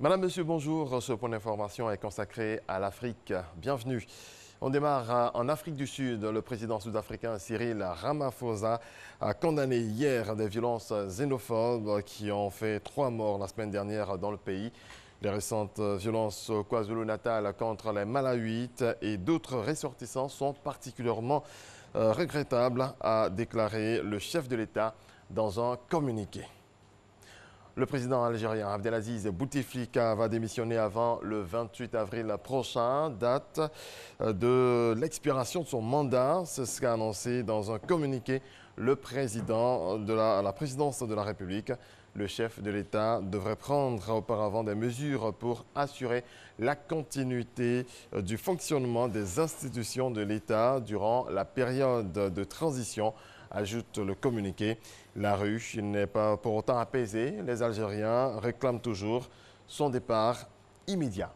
Madame, Monsieur, bonjour. Ce point d'information est consacré à l'Afrique. Bienvenue. On démarre en Afrique du Sud. Le président sud-africain Cyril Ramaphosa a condamné hier des violences xénophobes qui ont fait 3 morts la semaine dernière dans le pays. Les récentes violences au KwaZulu-Natal contre les Malawites et d'autres ressortissants sont particulièrement regrettables, a déclaré le chef de l'État dans un communiqué. Le président algérien Abdelaziz Bouteflika va démissionner avant le 28 avril prochain, date de l'expiration de son mandat. C'est ce qu'a annoncé dans un communiqué le président de la présidence de la République. Le chef de l'État devrait prendre auparavant des mesures pour assurer la continuité du fonctionnement des institutions de l'État durant la période de transition, ajoute le communiqué. La rue n'est pas pour autant apaisée. Les Algériens réclament toujours son départ immédiat.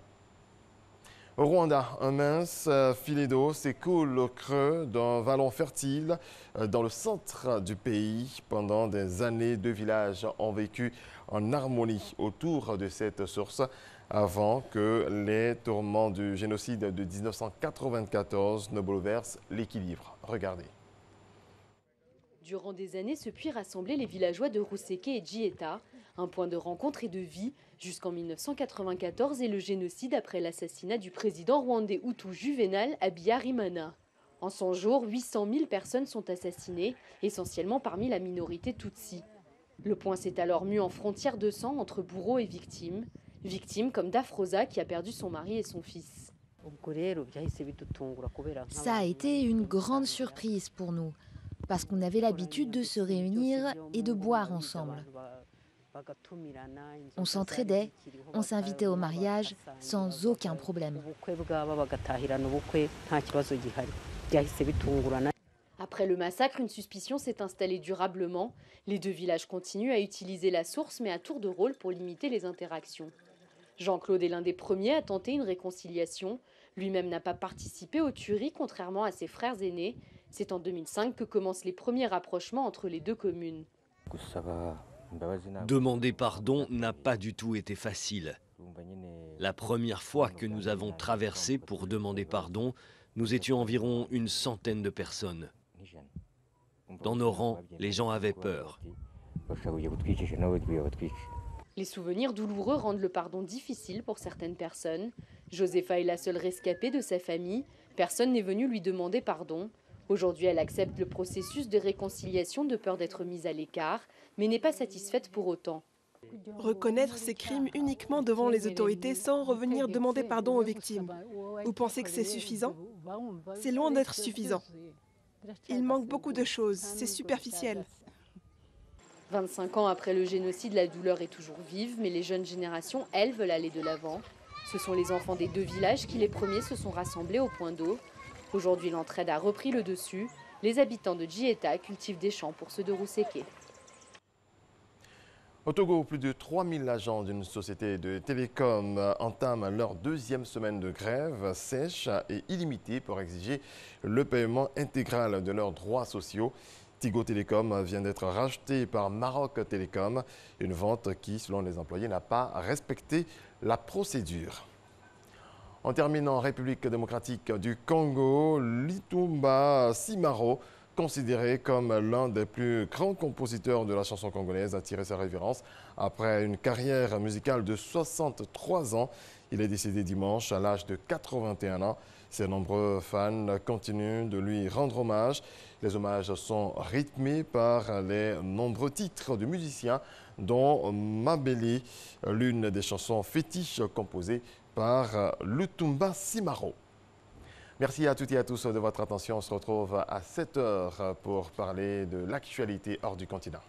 Au Rwanda, un mince filet d'eau s'écoule au creux d'un vallon fertile dans le centre du pays. Pendant des années, 2 villages ont vécu en harmonie autour de cette source avant que les tourments du génocide de 1994 ne bouleversent l'équilibre. Regardez. Durant des années, ce puits rassemblait les villageois de Ruseke et Djieta, un point de rencontre et de vie, jusqu'en 1994 et le génocide après l'assassinat du président rwandais Hutu Juvenal Habyarimana. En 100 jours, 800 000 personnes sont assassinées, essentiellement parmi la minorité Tutsi. Le point s'est alors mu en frontière de sang entre bourreaux et victimes. Victimes comme Dafrosa qui a perdu son mari et son fils. Ça a été une grande surprise pour nous, parce qu'on avait l'habitude de se réunir et de boire ensemble. On s'entraidait, on s'invitait au mariage sans aucun problème. Après le massacre, une suspicion s'est installée durablement. Les 2 villages continuent à utiliser la source, mais à tour de rôle pour limiter les interactions. Jean-Claude est l'un des premiers à tenter une réconciliation. Lui-même n'a pas participé aux tueries, contrairement à ses frères aînés. C'est en 2005 que commencent les premiers rapprochements entre les 2 communes. Demander pardon n'a pas du tout été facile. La première fois que nous avons traversé pour demander pardon, nous étions environ une centaine de personnes. Dans nos rangs, les gens avaient peur. Les souvenirs douloureux rendent le pardon difficile pour certaines personnes. Josepha est la seule rescapée de sa famille. Personne n'est venu lui demander pardon. Aujourd'hui, elle accepte le processus de réconciliation de peur d'être mise à l'écart, mais n'est pas satisfaite pour autant. Reconnaître ces crimes uniquement devant les autorités sans revenir demander pardon aux victimes. Vous pensez que c'est suffisant? C'est loin d'être suffisant. Il manque beaucoup de choses, c'est superficiel. 25 ans après le génocide, la douleur est toujours vive, mais les jeunes générations, elles, veulent aller de l'avant. Ce sont les enfants des 2 villages qui, les premiers, se sont rassemblés au point d'eau. Aujourd'hui, l'entraide a repris le dessus. Les habitants de Djieta cultivent des champs pour ceux de Ruseke. Au Togo, plus de 3000 agents d'une société de télécom entament leur 2e semaine de grève sèche et illimitée pour exiger le paiement intégral de leurs droits sociaux. Tigo Télécom vient d'être racheté par Maroc Télécom, une vente qui, selon les employés, n'a pas respecté la procédure. On termine en République démocratique du Congo, Litumba Simaro, considéré comme l'un des plus grands compositeurs de la chanson congolaise, a tiré sa révérence. Après une carrière musicale de 63 ans, il est décédé dimanche à l'âge de 81 ans. Ses nombreux fans continuent de lui rendre hommage. Les hommages sont rythmés par les nombreux titres du musicien, dont Mabeli, l'une des chansons fétiches composées par Lutumba Simaro. Merci à toutes et à tous de votre attention. On se retrouve à 7 h pour parler de l'actualité hors du continent.